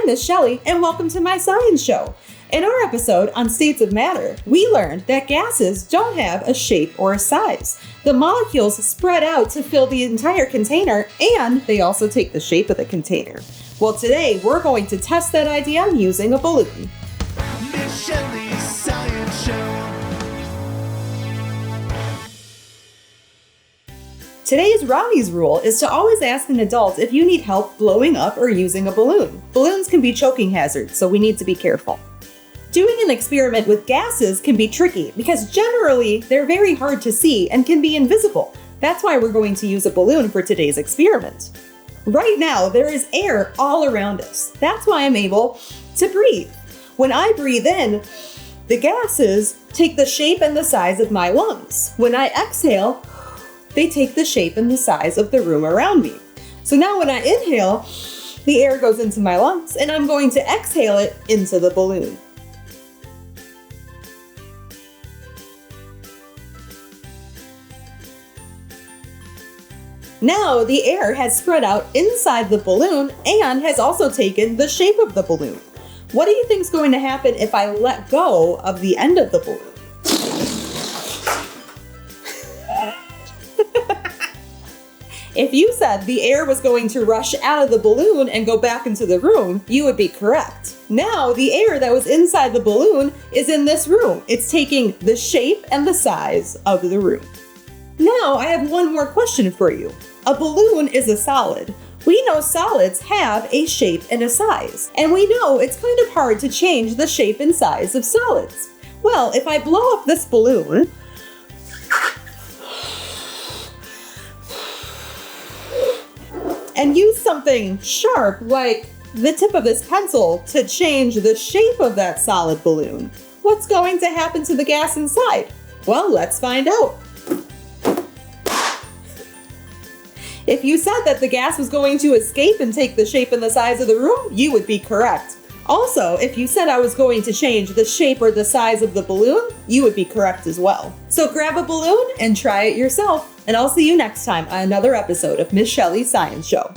Miss Shelley, and welcome to my science show. In our episode on states of matter, we learned that gases don't have a shape or a size. The molecules spread out to fill the entire container, and they also take the shape of the container. Well, today we're going to test that idea using a balloon. Miss Shelley's Science Show. Today's Ronnie's rule is to always ask an adult if you need help blowing up or using a balloon. Balloons can be choking hazards, so we need to be careful. Doing an experiment with gases can be tricky because generally they're very hard to see and can be invisible. That's why we're going to use a balloon for today's experiment. Right now, there is air all around us. That's why I'm able to breathe. When I breathe in, the gases take the shape and the size of my lungs. When I exhale, they take the shape and the size of the room around me. So now when I inhale, the air goes into my lungs and I'm going to exhale it into the balloon. Now the air has spread out inside the balloon and has also taken the shape of the balloon. What do you think is going to happen if I let go of the end of the balloon? If you said the air was going to rush out of the balloon and go back into the room, you would be correct. Now the air that was inside the balloon is in this room. It's taking the shape and the size of the room. Now I have one more question for you. A balloon is a solid. We know solids have a shape and a size, and we know it's kind of hard to change the shape and size of solids. Well, if I blow up this balloon, and use something sharp like the tip of this pencil to change the shape of that solid balloon, what's going to happen to the gas inside? Well, let's find out. If you said that the gas was going to escape and take the shape and the size of the room, you would be correct. Also, if you said I was going to change the shape or the size of the balloon, you would be correct as well. So grab a balloon and try it yourself. And I'll see you next time on another episode of Miss Shelley's Science Show.